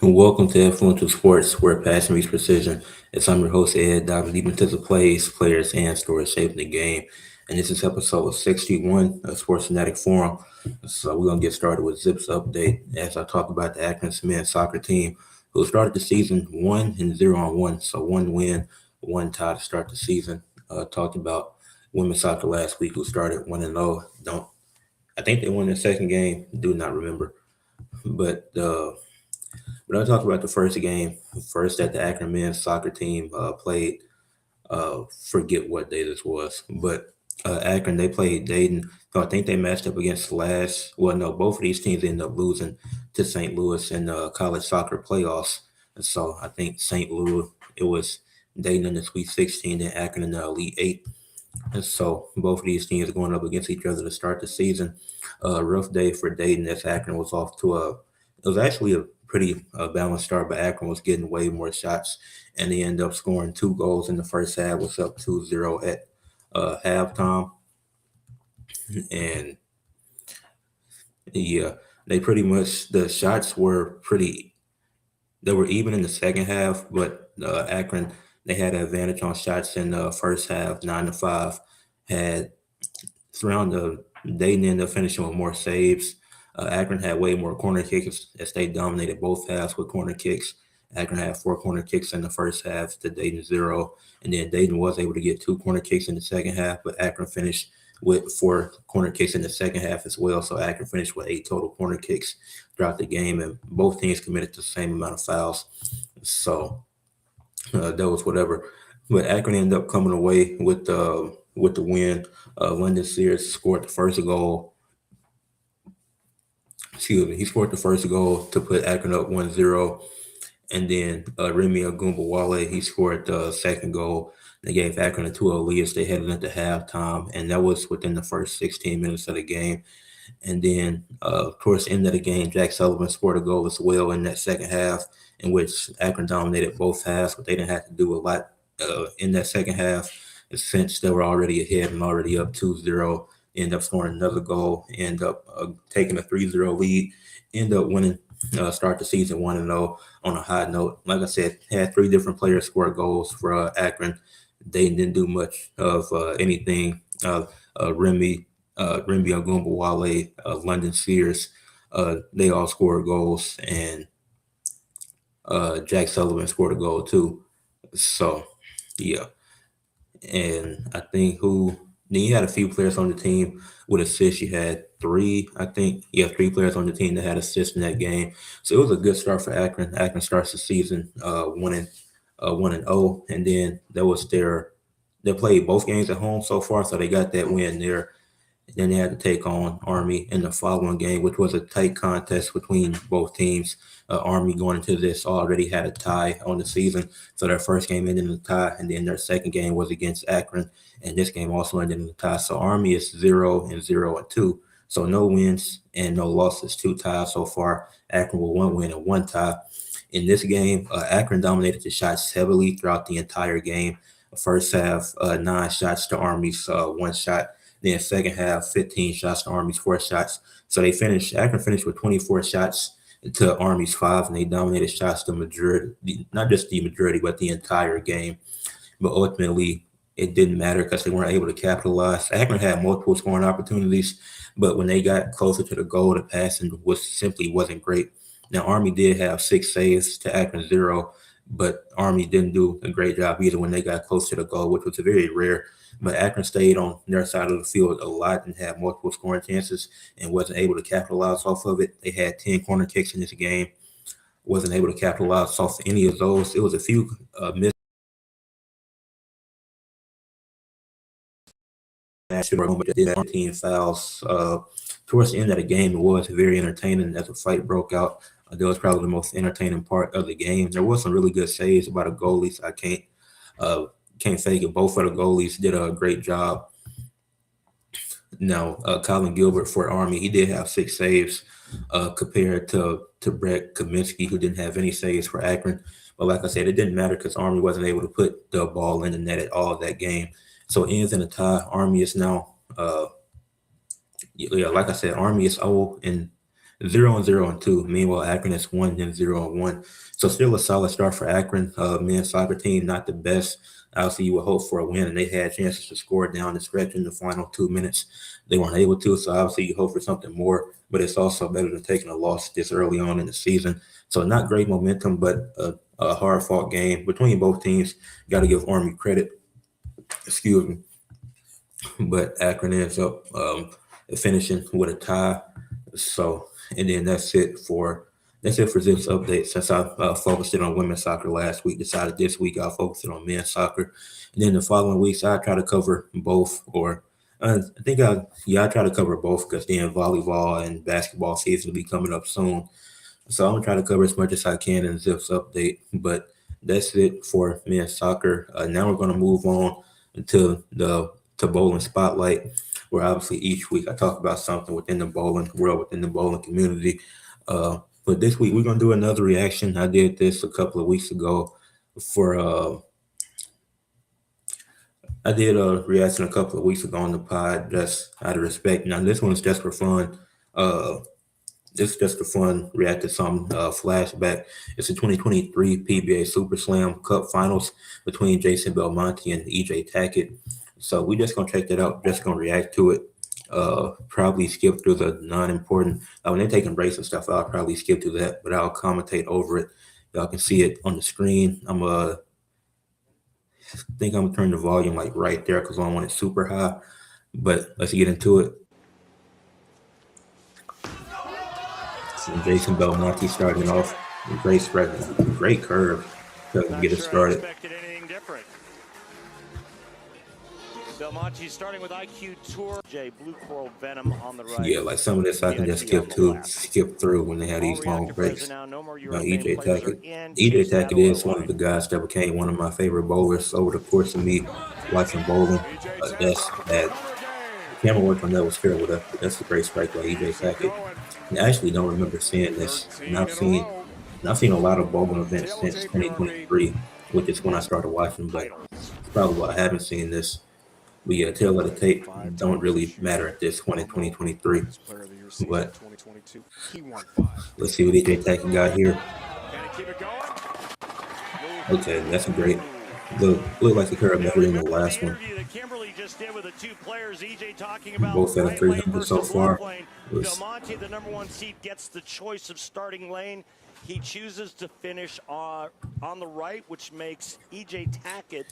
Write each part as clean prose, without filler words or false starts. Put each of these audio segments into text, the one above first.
Welcome to Ed Fluential Sports, where passion meets precision. As I'm your host, Ed, diving deep into the plays, players, and stories shaping the game. And this is episode 61 of Sports Fanatic Forum. So we're going to get started with Zip's update as I talk about the Akron men's soccer team who started the season 1-0-1. So one win, one tie to start the season. Talked about women's soccer last week who started 1-0. I think they won their second game, do not remember. But I'll talk about the first game, first that the Akron men's soccer team played. Forget what day this was, but Akron they played Dayton. So I think they matched up against last. Well, no, both of these teams ended up losing to St. Louis in the college soccer playoffs. And so I think St. Louis it was Dayton in the Sweet 16 and Akron in the Elite Eight. And so both of these teams are going up against each other to start the season. Rough day for Dayton as Akron was off to a. It was actually a pretty balanced start, but Akron was getting way more shots, and they ended up scoring two goals in the first half. Was up 2-0 at halftime, and yeah, they pretty much the shots were pretty. They were even in the second half, but Akron they had an advantage on shots in the first half, 9-5. Had throughout the they ended up finishing with more saves. Akron had way more corner kicks as they dominated both halves with corner kicks. Akron had four corner kicks in the first half to Dayton zero, and then Dayton was able to get two corner kicks in the second half, but Akron finished with four corner kicks in the second half as well. So Akron finished with eight total corner kicks throughout the game, and both teams committed the same amount of fouls. So that was whatever. But Akron ended up coming away with the win. London Sears scored the first goal. Excuse me, he scored the first goal to put Akron up 1-0. And then Remy Agumbawale, he scored the second goal. They gave Akron a 2-0 lead as they headed into halftime, and that was within the first 16 minutes of the game. And then, towards the end of the game, Jack Sullivan scored a goal as well in that second half, in which Akron dominated both halves, but they didn't have to do a lot in that second half since they were already ahead and already up 2-0. End up scoring another goal, end up taking a 3-0 lead, end up winning, start the season 1-0 on a high note. Like I said, had three different players score goals for Akron. They didn't do much of anything. Remy Rimby Agumbawale, London Sears, they all scored goals, and Jack Sullivan scored a goal too. So, yeah. And I think who then you had a few players on the team with assists. You had three, I think. You have three players on the team that had assists in that game. So it was a good start for Akron. Akron starts the season one and oh, and then that was they played both games at home so far, so they got that win there. Then they had to take on Army in the following game, which was a tight contest between both teams. Army going into this already had a tie on the season, so their first game ended in a tie, and then their second game was against Akron, and this game also ended in a tie. So Army is 0-0-2, so no wins and no losses, two ties so far. Akron with one win and one tie. In this game, Akron dominated the shots heavily throughout the entire game. First half, nine shots to Army's one shot. Then second half, 15 shots to Army's four shots. So Akron finished with 24 shots to Army's five, and they dominated shots the majority, not just the majority, but the entire game. But ultimately, it didn't matter because they weren't able to capitalize. Akron had multiple scoring opportunities, but when they got closer to the goal, the passing was simply wasn't great. Now, Army did have six saves to Akron zero, but Army didn't do a great job either when they got close to the goal, which was very rare. But Akron stayed on their side of the field a lot and had multiple scoring chances and wasn't able to capitalize off of it. They had 10 corner kicks in this game, wasn't able to capitalize off any of those. It was a few missed 15 fouls. Towards the end of the game, it was very entertaining as the fight broke out. That was probably the most entertaining part of the game. There was some really good saves by the goalies. I uh, can't fake it. Both of the goalies did a great job. Now, Colin Gilbert for Army, he did have six saves compared to Brett Kaminsky, who didn't have any saves for Akron. But like I said, it didn't matter because Army wasn't able to put the ball in the net at all that game. So it ends in a tie. Army is now, yeah, like I said, Army is 0 and 0-0-2. Meanwhile, Akron is 1-0-1. So still a solid start for Akron. Men's soccer team, not the best. Obviously, you would hope for a win, and they had chances to score down the stretch in the final 2 minutes. They weren't able to, so obviously you hope for something more. But it's also better than taking a loss this early on in the season. So not great momentum, but a hard-fought game between both teams. Got to give Army credit. Excuse me. But Akron ends up finishing with a tie. So, and then that's it for this update. Since I focused it on women's soccer last week, decided this week I'll focus it on men's soccer, and then the following weeks I try to cover both. Or I try to cover both because then volleyball and basketball season will be coming up soon. So I'm gonna try to cover as much as I can in Zip's update. But that's it for men's soccer. Now we're gonna move on to bowling spotlight, where obviously each week I talk about something within the bowling world, within the bowling community. But this week we're gonna do another reaction. I did this a couple of weeks ago for I did a reaction a couple of weeks ago on the pod, just out of respect. Now this one's just for fun. Uh, this is just a fun react to some flashback. It's the 2023 PBA Super Slam Cup Finals between Jason Belmonte and EJ Tackett. So we just gonna check that out. Just gonna react to it. Probably skip through the non-important. When they're taking breaks and stuff, I'll probably skip through that, but I'll commentate over it. Y'all can see it on the screen. I'm gonna turn the volume like right there because I don't want it super high. But let's get into it. So Jason Belmonte starting off. Great spread, great curve to get it started. Belmonte starting with IQ Tour. J Blue Coral Venom on the right. Yeah, like some of this I can just skip through when they had these long breaks. EJ Tackett is one of the guys that became one of my favorite bowlers over the course of me watching bowling. That camera work on that was terrible. That's a great strike by EJ Tackett. I actually don't remember seeing this. And I've seen a lot of bowling events since 2023, which is when I started watching, but it's probably why I haven't seen this. But yeah, tail of the tape don't really matter at this point in 2023. But let's see what EJ Tackett got here. Okay, that's great. Look like the curve better than the last one. Both at a 300 so far. Belmonte, the number one seed, gets the choice of starting lane. He chooses to finish on the right, which makes EJ Tackett.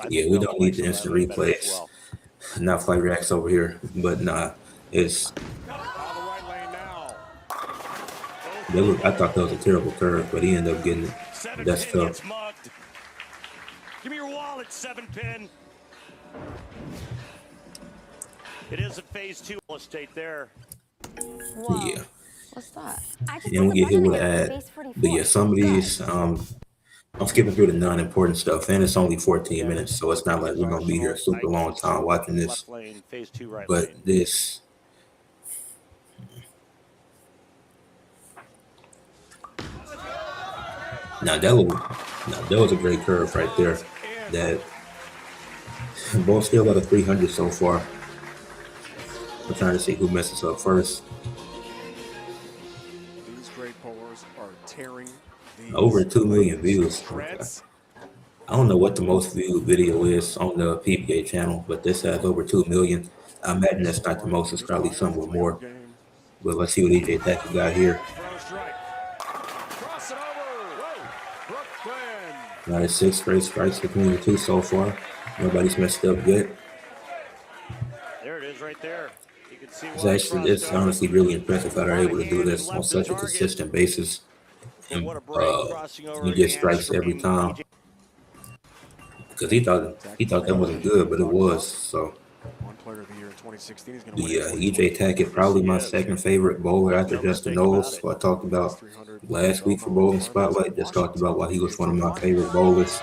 Yeah, we don't need the instant replays. Well. Not flight reacts over here, but nah, it's. I thought that was a terrible curve, but he ended up getting it. That's tough. Give me your wallet, 7-pin. It is a phase 2 estate there. Whoa. Yeah. What's that? And we get hit with an ad. But yeah, some of these, I'm skipping through the non-important stuff, and it's only 14 minutes, so it's not like we're gonna be here a super long time watching this. But this. Now that was a great curve right there. That both still at a 300 so far. I'm trying to see who messes up first. These great bowlers are tearing over 2 million views. Okay. I don't know what the most viewed video is on the PBA channel, but this has over 2 million. I imagine that's not the most. It's probably somewhere more. But let's see what EJ Tackett got here. Now it's 6 straight strikes between the two so far. Nobody's messed up yet. There it is right there. You can see it's honestly really impressive how they're able to do this on such a consistent basis. And he gets strikes every time. Because he thought that wasn't good, but it was. So yeah, EJ Tackett probably my second favorite bowler after Justin Knowles, who I talked about last week for Bowling Spotlight. Just talked about why he was one of my favorite bowlers.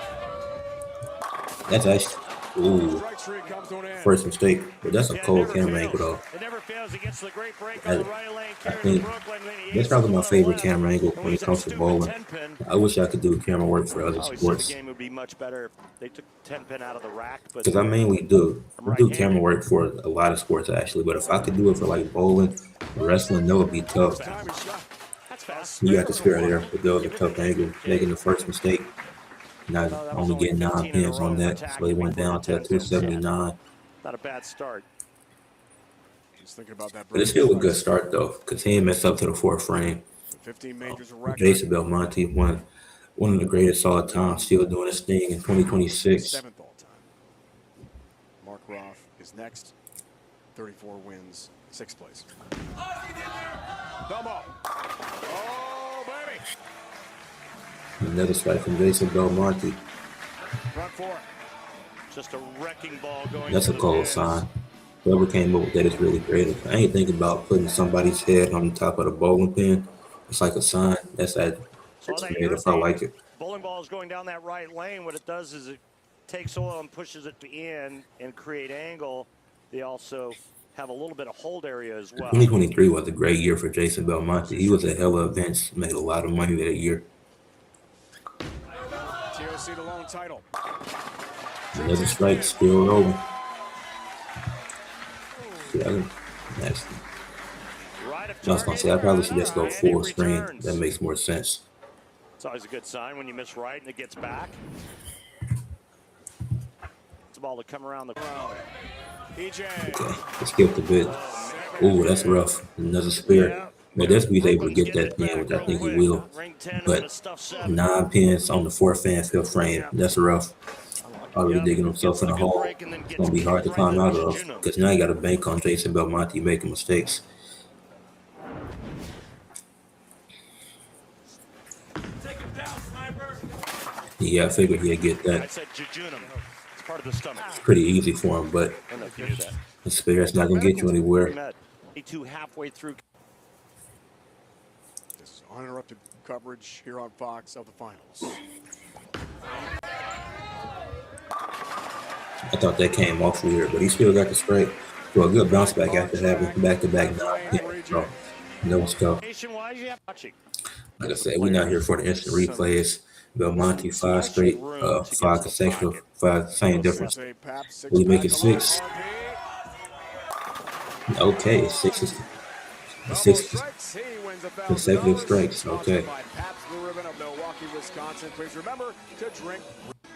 Ooh, Strike streak comes to an end. first mistake. But that's a Yeah, it cold never camera fails. angle, though. It never fails. He gets the great break I, on the right lane, I carries think Brooklyn. He that's aces probably my one on the favorite left, camera angle and when it leaves that comes to stupid bowling. 10-pin. I wish I could do camera work for other Obviously, the sports. game would be much better if they took 10-pin out of the rack. But Because I mainly do I'm do camera right-handed. work for a lot of sports actually. But if I could do it for like bowling or wrestling, that would be tough. Timing shot. That's fast. You got the spare there, but that was a tough angle. Making the first mistake, not Well, that was only only getting 9 15 in a pins row on for that, Tack so he went before down the to 10 pins. 279. Not a bad start. Just thinking about that. But it's still a good start though, because he didn't mess up to the fourth frame. 15 majors a record. Jason Belmonte, one of the greatest all time, still doing his thing in 2026. 7th all time. Mark Roth is next. 34 wins, 6th place. Belmo. Oh, baby. Another strike from Jason Belmonte. Front four. Just a wrecking ball going. That's to a the cold pins. sign. Whoever came up with that is really creative. I ain't thinking about putting somebody's head on the top of the bowling pin. It's like a sign. That's Saw that creative. I like it. bowling ball is going down that right lane. What it does is it takes oil and pushes it in and create angle. They also have a little bit of hold area as well. 2023 was a great year for Jason Belmonte. He was at hella events, made a lot of money that year. TOC the lone title. Another strike, still rolling. Nasty. I was gonna say I probably should just go full screen. That makes more sense. It's always a good sign when you miss right and it gets back. It's a ball to come around the crowd. EJ. Okay, let's skip the bit. Ooh, that's rough. Another spare. But that's he's able to get that pin, which I think he will. But 9 pins on the 4th and 5th frame. That's rough. Already digging himself in a hole. It's gonna be hard to climb out of because now you got to bank on Jason Belmonte making mistakes. Yeah, I figured he'd get I that. said jejunum. It's part of the stomach. It's pretty easy for him, but I don't know if you knew that. the spare's not gonna get you anywhere. Met 82 halfway through. This is uninterrupted coverage here on Fox of the finals. I thought that came off weird, but he still got the strike. So a good bounce back after having back-to-back 9 pins. So that was tough. Nationwide, you have watching. Like I said, we're not here for the instant replays. Belmonte 5 straight, 5 consecutive, 5 same difference. Will he make it 6? Okay, 6 is 6 consecutive strikes. Okay.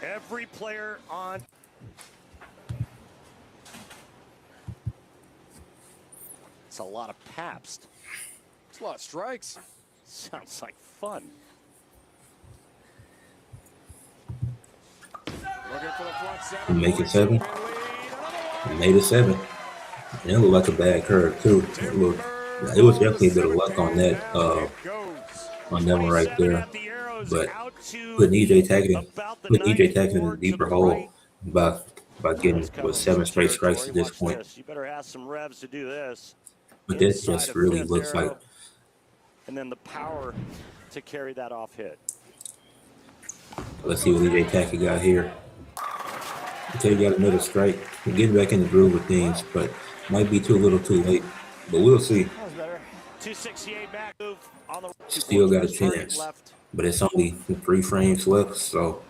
Every player on. It's a lot of Pabst. It's a lot of strikes. Sounds like fun. Looking for the front 7. Make it 7. Made it 7. And it looked like a bad curve too. It was definitely a bit of luck on that one right there. But putting EJ Tackett in a deeper hole by getting with 7 straight strikes at this point. You better ask some revs to do this. But this just really looks like. And then the power to carry that off hit. Let's see what EJ Tackett got here. Okay, you got another strike. We're getting back in the groove of things, but might be too little too late. But we'll see. 268 back move on the Still got a chance. But it's only 3 frames left, so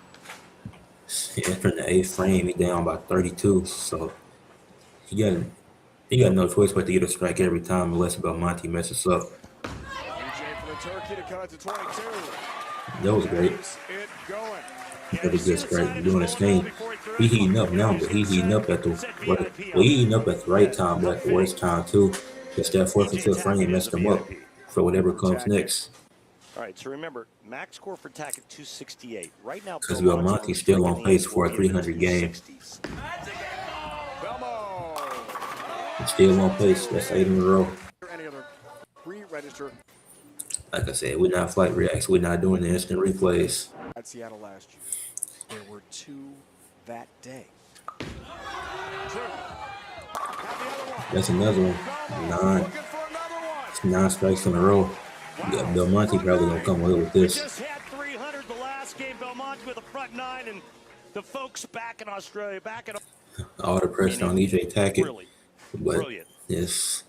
entering the 8th frame, he down by 32. So he got no choice but to get a strike every time unless Belmonte messes up. That was great. Pretty good strike, doing his thing. He heating up now, but he heating up at the right time, but at the worst time too. Just that 4th and 5th frame messed him up for whatever comes next. All right, so remember, max score for Tackett 268. Right now, because Belmonte's still on pace for a 300 game. He's still on pace. That's 8 in a row. Like I said, we're not flight reacts. We're not doing the instant replays. At Seattle last year, there were 2 that day. That's another one. 9. It's 9 strikes in a row. Yeah, Belmonte probably gonna come away with this. Just had 300 the last game. Belmonte with a front 9, and the folks back in Australia, back in. all the pressure on EJ Tackett, Really but brilliant. it's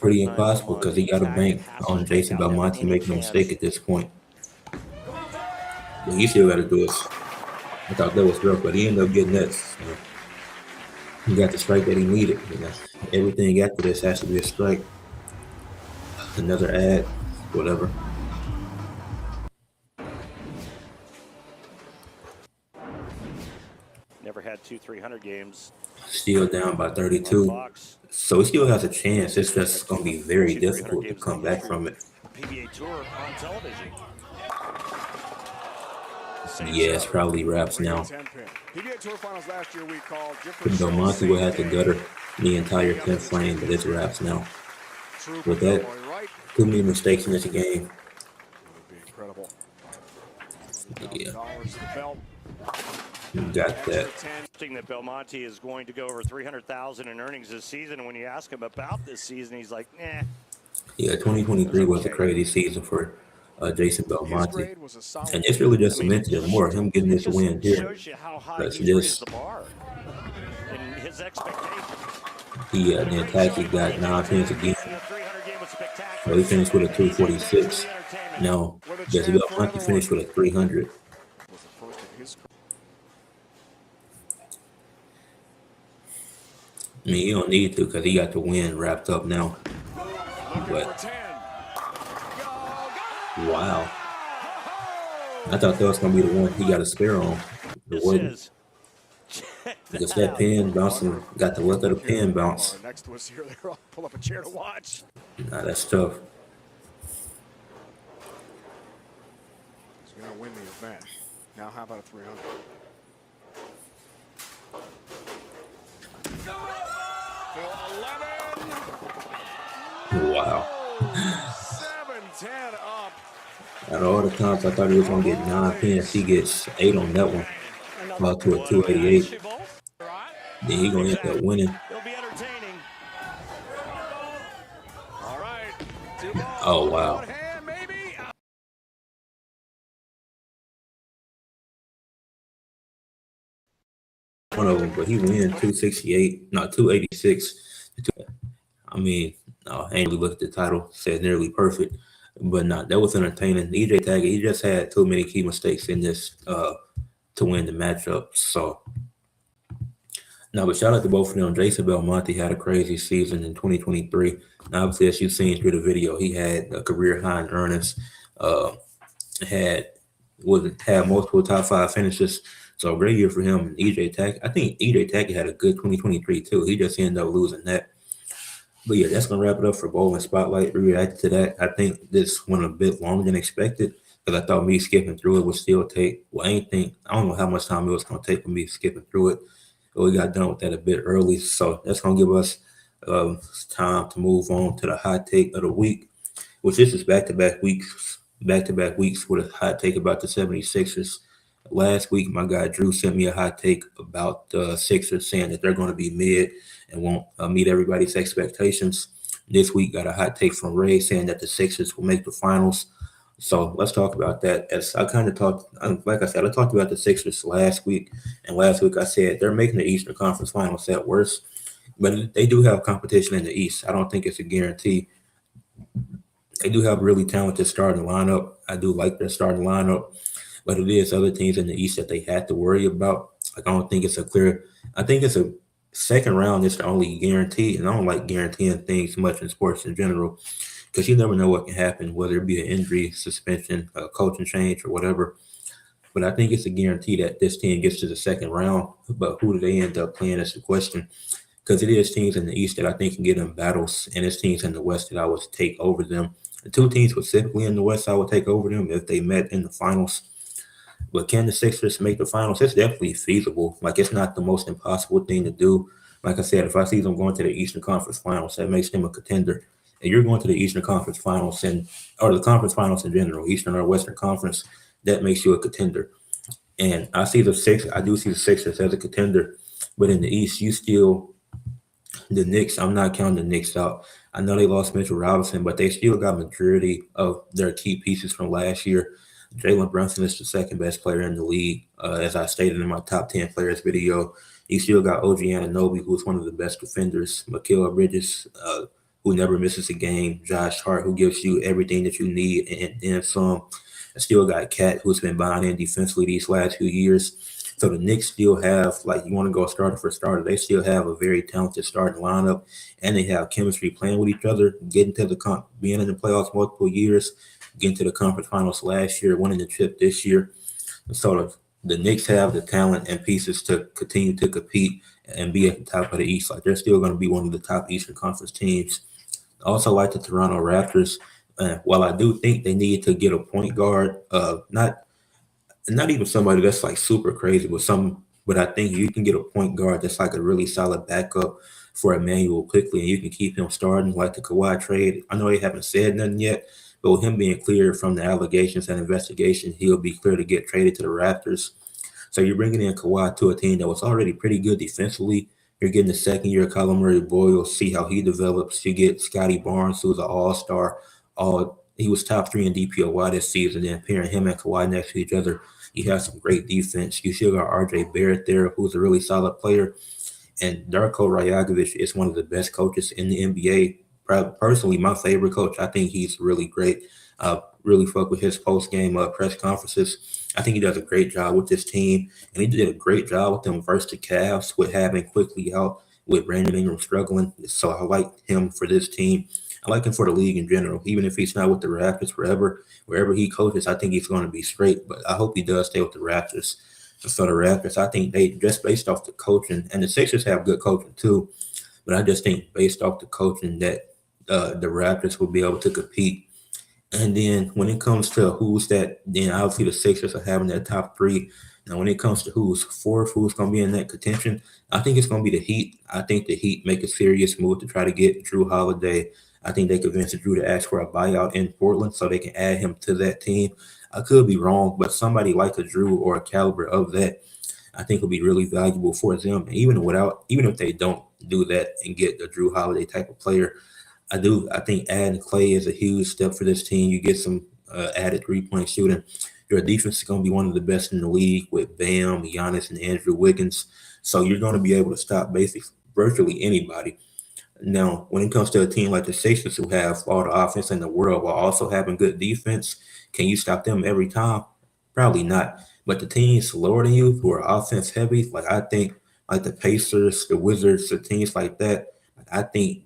pretty impossible because he got to bank on Jason Belmonte making a mistake at this point. But he still got to do it. I thought that was rough, but he ended up getting that. So he got the strike that he needed. Everything after this has to be a strike. Another ad, whatever. Never had 200-300 games. Still down by on 32. Fox. So he still has a chance. It's just going to be very 200-300 difficult to games come in the back from it. PBA Tour on television. Yeah, it's probably wraps now. PBA Tour Finals last year we called But Belmonte will have to gutter the entire 10th frame, but it's wraps now. With that, too many mistakes in this game. Would be incredible. Yeah. $1,000 Got that. That Belmonte is going to go over 300,000 in earnings this season. And when you ask him about this season, he's like, nah. Yeah, 2023 was a crazy season for Jason Belmonte. And it's really just cemented it more, him getting this win here. Shows you how high That's he's raised the bar and his expectations. The attack, he got 9 pins again. So he finished with a 246. Now, Jason Belmonte finished with a 300. I mean, you don't need to because he got the win wrapped up now. But, wow. I thought that was going to be the one he got a spare on. It wasn't. Because that pin bouncing, got the look of the pin bounce. Next to us here, they'll pull up a chair to watch. Nah, that's tough. He's going to win the event. Now, how about a 300? Wow. 7-10 up. Out of all the times I thought he was going to get 9 pins, he gets 8 on that one. About to a 288. Then he going to end up winning. It'll be entertaining. All right. Oh, wow. One of them, but he win 268, not 286. I mean, no, I ain't really looked at the title, said nearly perfect, but not that was entertaining. EJ Tackett, he just had too many key mistakes in this to win the matchup. So, no, but shout out to both of them. Jason Belmonte had a crazy season in 2023. Now, obviously, as you've seen through the video, he had a career high in earnings, had multiple top 5 finishes. So a great year for him. EJ Tackett, I think EJ Tackett had a good 2023 too. He just ended up losing that. But yeah, that's gonna wrap it up for Bowling Spotlight. Reacted to that. I think this went a bit longer than expected because I thought me skipping through it would still take. Well, I don't know how much time it was gonna take for me skipping through it. But we got done with that a bit early, so that's gonna give us time to move on to the hot take of the week, which this is back-to-back weeks with a hot take about the 76ers. Last week, my guy Drew sent me a hot take about the Sixers, saying that they're going to be mid and won't meet everybody's expectations. This week, got a hot take from Ray saying that the Sixers will make the finals. So let's talk about that. As I kind of talked, like I said, I talked about the Sixers last week, and last week I said they're making the Eastern Conference Finals at worst, but they do have competition in the East. I don't think it's a guarantee. They do have a really talented starting lineup. I do like their starting lineup. But it is other teams in the East that they had to worry about. Like, I don't think it's I think it's a second round is the only guarantee. And I don't like guaranteeing things much in sports in general because you never know what can happen, whether it be an injury, suspension, a coaching change, or whatever. But I think it's a guarantee that this team gets to the second round. But who do they end up playing is the question. Because it is teams in the East that I think can get in battles, and it's teams in the West that I would take over them. The 2 teams specifically in the West I would take over them if they met in the finals. But can the Sixers make the finals? It's definitely feasible. Like, it's not the most impossible thing to do. Like I said, if I see them going to the Eastern Conference Finals, that makes them a contender. And you're going to the Eastern Conference Finals or the conference finals in general, Eastern or Western Conference, that makes you a contender. And I do see the Sixers as a contender. But in the East, the Knicks, I'm not counting the Knicks out. I know they lost Mitchell Robinson, but they still got majority of their key pieces from last year. Jalen Brunson is the second best player in the league. As I stated in my top 10 players video, you still got OG Anunoby, who's one of the best defenders, Mikal Bridges, who never misses a game, Josh Hart, who gives you everything that you need and then some. I still got Cat, who's been buying in defensively these last few years. So the Knicks still have, like, you want to go starter for starter, they still have a very talented starting lineup, and they have chemistry playing with each other, getting to the being in the playoffs multiple years, getting to the conference finals last year, winning the chip this year. So the Knicks have the talent and pieces to continue to compete and be at the top of the East. Like, they're still going to be one of the top Eastern Conference teams. Also, like the Toronto Raptors, while I do think they need to get a point guard, not even somebody that's like super crazy, but I think you can get a point guard that's like a really solid backup for Emmanuel quickly, and you can keep him starting like the Kawhi trade. I know they haven't said nothing yet, but with him being clear from the allegations and investigation, he'll be clear to get traded to the Raptors. So you're bringing in Kawhi to a team that was already pretty good defensively. You're getting the second year Colin Murray Boyle, see how he develops. You get Scotty Barnes, who's an all-star. He was top 3 in DPOY this season. Then pairing him and Kawhi next to each other, you have some great defense. You still got RJ Barrett there, who's a really solid player. And Darko Rajakovic is one of the best coaches in the NBA. Personally, my favorite coach. I think he's really great. Really fuck with his post-game press conferences. I think he does a great job with this team, and he did a great job with them versus the Cavs with having quickly out with Brandon Ingram struggling. So I like him for this team. I like him for the league in general, even if he's not with the Raptors forever. Wherever he coaches, I think he's going to be straight, but I hope he does stay with the Raptors. So the Raptors, I think they just based off the coaching, and the Sixers have good coaching too, but I just think based off the coaching that the Raptors will be able to compete. And then when it comes to who's that, then obviously the Sixers are having that top 3. Now, when it comes to who's fourth, who's going to be in that contention, I think it's going to be the Heat. I think the Heat make a serious move to try to get Drew Holiday. I think they convinced Drew to ask for a buyout in Portland so they can add him to that team. I could be wrong, but somebody like a Drew or a caliber of that, I think will be really valuable for them. And even if they don't do that and get the Drew Holiday type of player, I think adding Clay is a huge step for this team. You get some added 3-point shooting. Your defense is going to be one of the best in the league with Bam, Giannis, and Andrew Wiggins. So you're going to be able to stop basically virtually anybody. Now, when it comes to a team like the Sixers who have all the offense in the world while also having good defense, can you stop them every time? Probably not. But the teams lower than you who are offense heavy, like I think like the Pacers, the Wizards, the teams like that, I think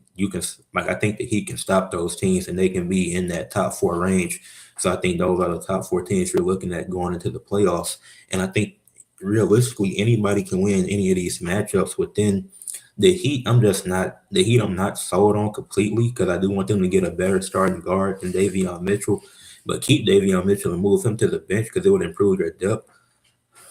I think that he can stop those teams and they can be in that top 4 range. So I think those are the top 4 teams you're looking at going into the playoffs. And I think realistically anybody can win any of these matchups within the Heat. I'm not sold on completely because I do want them to get a better starting guard than Davion Mitchell. But keep Davion Mitchell and move him to the bench because it would improve their depth.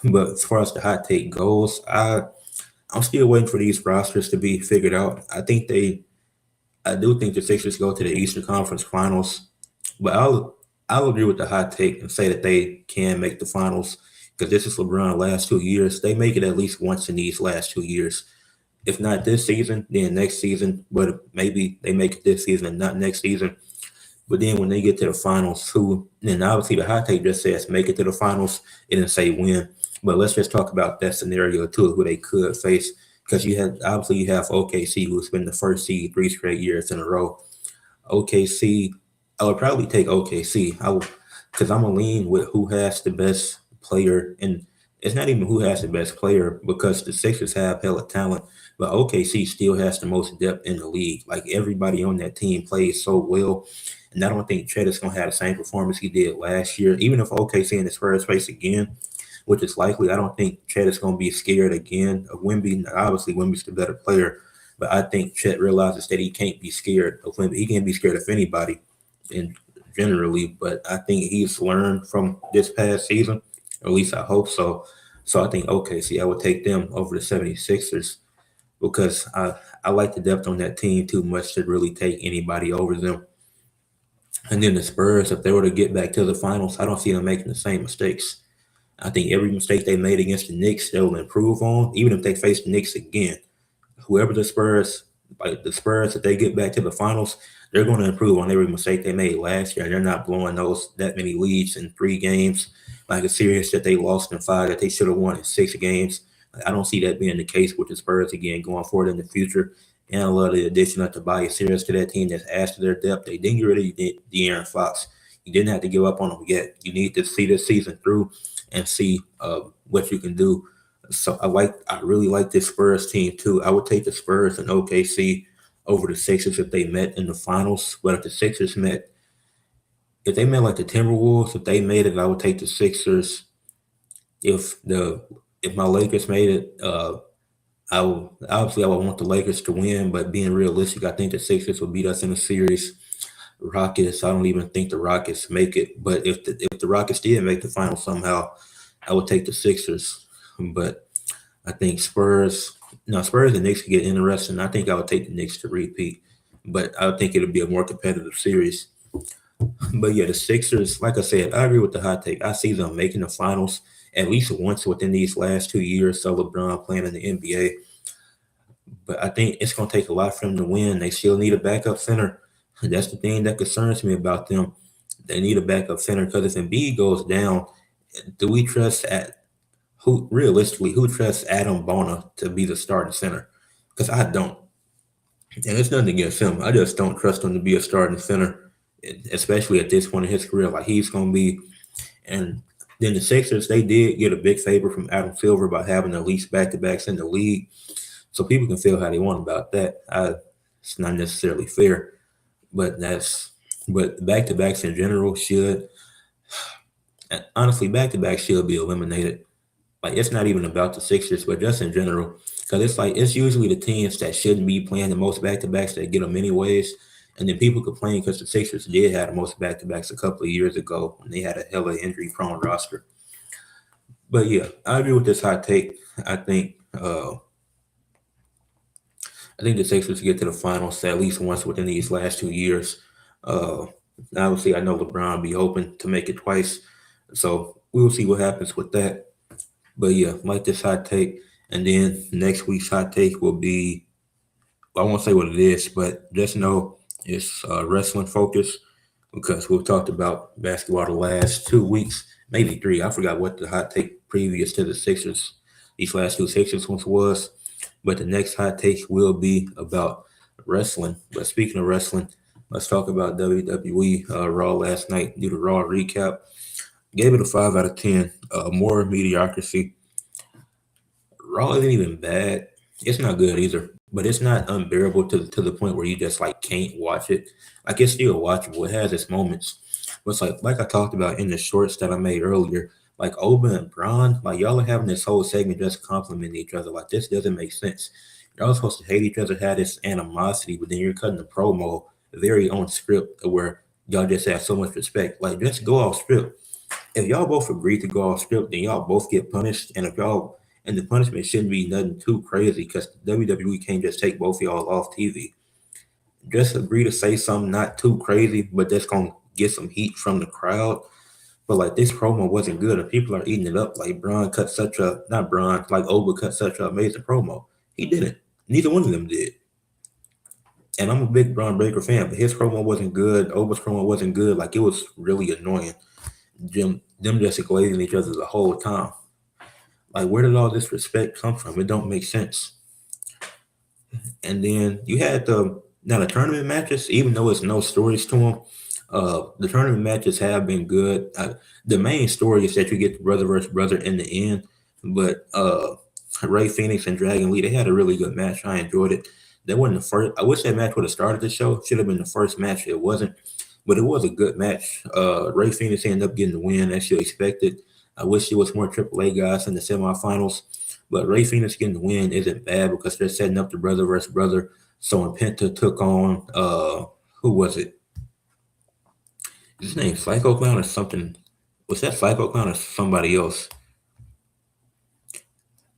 But as far as the hot take goes, I'm still waiting for these rosters to be figured out. I do think the Sixers go to the Eastern Conference Finals, but I'll agree with the hot take and say that they can make the finals because this is LeBron the last 2 years. They make it at least once in these last 2 years. If not this season, then next season, but maybe they make it this season and not next season. But then when they get to the finals, then obviously the hot take just says make it to the finals. It didn't say win. But let's just talk about that scenario too, who they could face. Because you have OKC, who's been the first seed 3 straight years in a row. OKC, I would probably take OKC. Because I'm gonna lean with who has the best player, and it's not even who has the best player because the Sixers have hella talent, but OKC still has the most depth in the league. Like everybody on that team plays so well, and I don't think Chet is gonna have the same performance he did last year. Even if OKC in the Spurs face again, which is likely, I don't think Chet is gonna be scared again of Wemby. Obviously, Wemby's the better player, but I think Chet realizes that he can't be scared of Wemby. He can't be scared of anybody, and generally, but I think he's learned from this past season, or at least I hope so. So I think OKC, I would take them over the 76ers because I like the depth on that team too much to really take anybody over them. And then the Spurs, if they were to get back to the finals, I don't see them making the same mistakes. I think every mistake they made against the Knicks, they'll improve on, even if they face the Knicks again. Whoever the Spurs, if they get back to the finals, they're going to improve on every mistake they made last year, and they're not blowing that many leads in 3 games, like a series that they lost in 5 that they should have won in 6 games. I don't see that being the case with the Spurs again going forward in the future. And I love the addition of Tobias Harris to that team that's added to their depth. They didn't get rid of De'Aaron Fox. You didn't have to give up on them yet. You need to see this season through and see what you can do. So I really like this Spurs team too. I would take the Spurs and OKC over the Sixers if they met in the finals. But if the Sixers if they met like the Timberwolves, if they made it, I would take the Sixers. If my Lakers made it, I would want the Lakers to win. But being realistic, I think the Sixers will beat us in a series. Rockets, I don't even think the Rockets make it. But if the Rockets did make the final somehow, I would take the Sixers. But I think Spurs and Knicks could get interesting. I think I would take the Knicks to repeat. But I think it'll be a more competitive series. But yeah, the Sixers, like I said, I agree with the hot take. I see them making the finals at least once within these last 2 years. So LeBron playing in the NBA. But I think it's going to take a lot for them to win. They still need a backup center. And that's the thing that concerns me about them. They need a backup center because if Embiid goes down, do we trust who trusts Adam Bona to be the starting center? Because I don't. And it's nothing against him. I just don't trust him to be a starting center, especially at this point in his career. Like he's going to be. And then the Sixers, they did get a big favor from Adam Silver by having the least back-to-backs in the league. So people can feel how they want about that. It's not necessarily fair. But back-to-backs in general honestly, back-to-backs should be eliminated. Like, it's not even about the Sixers, but just in general. Because it's usually the teams that shouldn't be playing the most back-to-backs that get them anyways. And then people complain because the Sixers did have the most back-to-backs a couple of years ago when they had a hella injury-prone roster. But yeah, I agree with this hot take. I think the Sixers get to the finals at least once within these last 2 years. Obviously, I know LeBron will be hoping to make it twice. So we'll see what happens with that. But yeah, like this hot take. And then next week's hot take will be, I won't say what it is, but just know it's wrestling focused because we've talked about basketball the last 2 weeks, maybe 3. I forgot what the hot take previous to the Sixers, these last 2 Sixers ones was. But the next hot take will be about wrestling. But speaking of wrestling, let's talk about WWE Raw last night. Do the Raw recap. Gave it a 5 out of 10. More mediocrity. Raw isn't even bad. It's not good either. But it's not unbearable to the point where you just like can't watch it. Like it's still watchable. It has its moments. But it's like I talked about in the shorts that I made earlier. Like Oba and Braun, like y'all are having this whole segment just complimenting each other. Like this doesn't make sense. Y'all are supposed to hate each other, have this animosity, but then you're cutting a promo very on script where y'all just have so much respect. Like just go off script. If y'all both agree to go off script, then y'all both get punished. And the punishment shouldn't be nothing too crazy because WWE can't just take both of y'all off TV. Just agree to say something not too crazy, but that's gonna get some heat from the crowd. But like this promo wasn't good, and people are eating it up. Like Oba cut such an amazing promo. He didn't. Neither one of them did. And I'm a big Braun Breaker fan, but his promo wasn't good. Oba's promo wasn't good. Like it was really annoying. Them just glazing each other the whole time. Like where did all this respect come from? It don't make sense. And then you had the tournament matches, even though it's no stories to them. The tournament matches have been good. The main story is that you get the brother versus brother in the end. But Ray Phoenix and Dragon Lee, they had a really good match. I enjoyed it. That wasn't the first. I wish that match would have started the show. Should have been the first match. It wasn't. But it was a good match. Ray Phoenix ended up getting the win as you expected. I wish there was more AAA guys in the semifinals. But Ray Phoenix getting the win isn't bad because they're setting up the brother versus brother. So when Penta took on, who was it? His name Psycho Clown or something. Was that Psycho Clown or somebody else?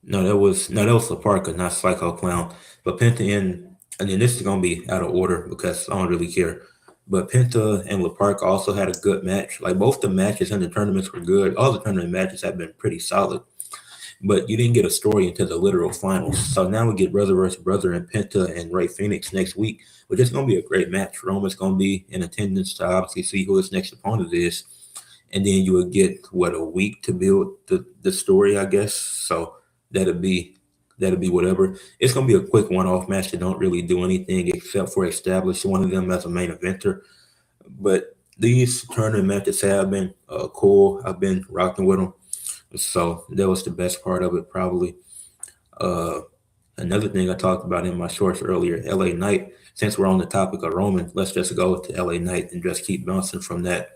No, that was Laparca, not Psycho Clown. But Penta and then this is gonna be out of order because I don't really care. But Penta and Laparca also had a good match. Like both the matches in the tournaments were good. All the tournament matches have been pretty solid. But you didn't get a story into the literal finals. So now we get brother versus brother and Penta and Ray Phoenix next week. which is going to be a great match. Roman's going to be in attendance to obviously see who his next opponent is. And then you would get, a week to build the story, I guess. So that'll be whatever. It's going to be a quick one-off match that don't really do anything except for establish one of them as a main eventer. But these tournament matches have been cool. I've been rocking with them. So that was the best part of it, probably. Another thing I talked about in my shorts earlier, LA Knight. Since we're on the topic of Roman, let's just go to LA Knight and just keep bouncing from that.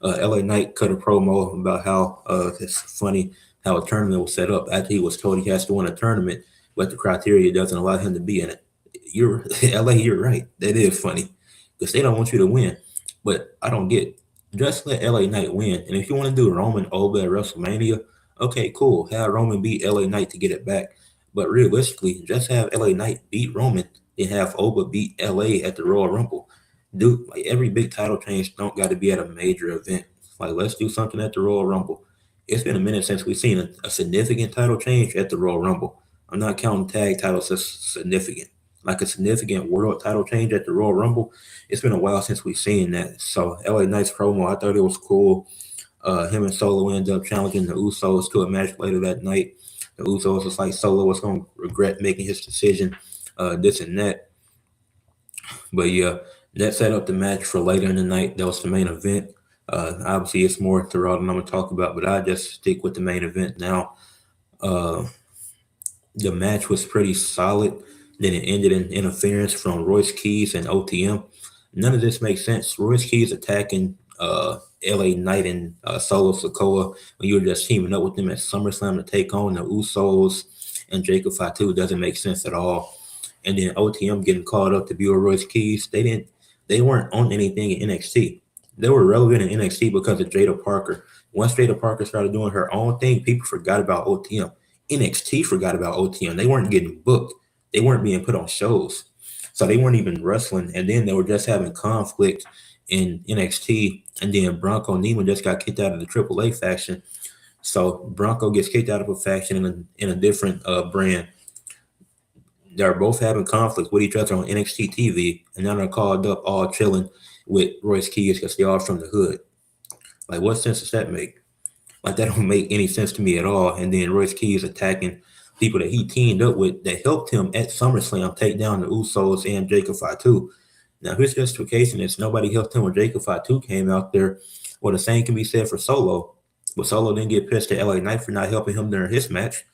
LA Knight cut a promo about how it's funny how a tournament was set up after he was told he has to win a tournament, but the criteria doesn't allow him to be in it. You're LA, you're right. That is funny because they don't want you to win. But I don't get. Just let LA Knight win. And if you want to do Roman over at WrestleMania, okay, cool. Have Roman beat LA Knight to get it back. But realistically, just have LA Knight beat Roman and have Oba beat LA at the Royal Rumble. Dude, like every big title change don't got to be at a major event. Like, let's do something at the Royal Rumble. It's been a minute since we've seen a significant title change at the Royal Rumble. I'm not counting tag titles as significant. Like a significant world title change at the Royal Rumble. It's been a while since we've seen that. So LA Knight's promo, I thought it was cool. Him and Solo ended up challenging the Usos to a match later that night. The Usos was like Solo was going to regret making his decision, this and that. But yeah, that set up the match for later in the night. That was the main event. Obviously, it's more throughout than I'm going to talk about, but I just stick with the main event now. The match was pretty solid. Then it ended in interference from Royce Keys and OTM. None of this makes sense. Royce Keys attacking LA Knight and Solo Sikoa when you were just teaming up with them at SummerSlam to take on the Usos and Jacob Fatu doesn't make sense at all. And then OTM getting called up to be with Royce Keys. They weren't on anything in NXT. They were relevant in NXT because of Jada Parker. Once Jada Parker started doing her own thing, people forgot about OTM. NXT forgot about OTM. They weren't getting booked. They weren't being put on shows. So they weren't even wrestling. And then they were just having conflict in NXT. And then Bronco Neiman just got kicked out of the AAA faction. So Bronco gets kicked out of a faction in a different brand. They're both having conflict with each other on NXT TV. And now they're called up all chilling with Royce Keys because they are from the hood. Like, what sense does that make? Like, that don't make any sense to me at all. And then Royce Keys attacking people that he teamed up with that helped him at SummerSlam take down the Usos and Jacob Fatu. Now, his justification is nobody helped him when Jacob Fatu came out there. Well, the same can be said for Solo. But Solo didn't get pissed at LA Knight for not helping him during his match.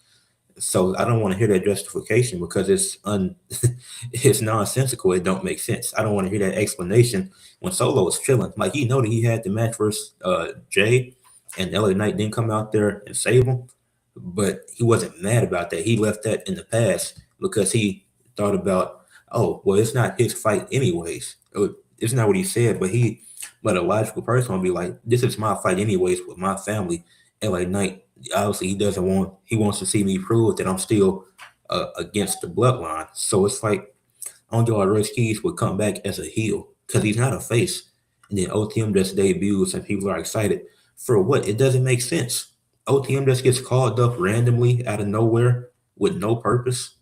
So I don't want to hear that justification because it's nonsensical. It don't make sense. I don't want to hear that explanation when Solo was chilling. Like, he know that he had the match versus Jay, and LA Knight didn't come out there and save him. But he wasn't mad about that. He left that in the past because he thought about, oh, well, it's not his fight anyways. It's not what he said, but a logical person would be like, this is my fight anyways with my family. LA Knight, obviously, he wants to see me prove that I'm still against the bloodline. So it's like, I don't know why Royce Keys would come back as a heel because he's not a face. And then OTM just debuts and people are excited. For what? It doesn't make sense. OTM just gets called up randomly out of nowhere with no purpose.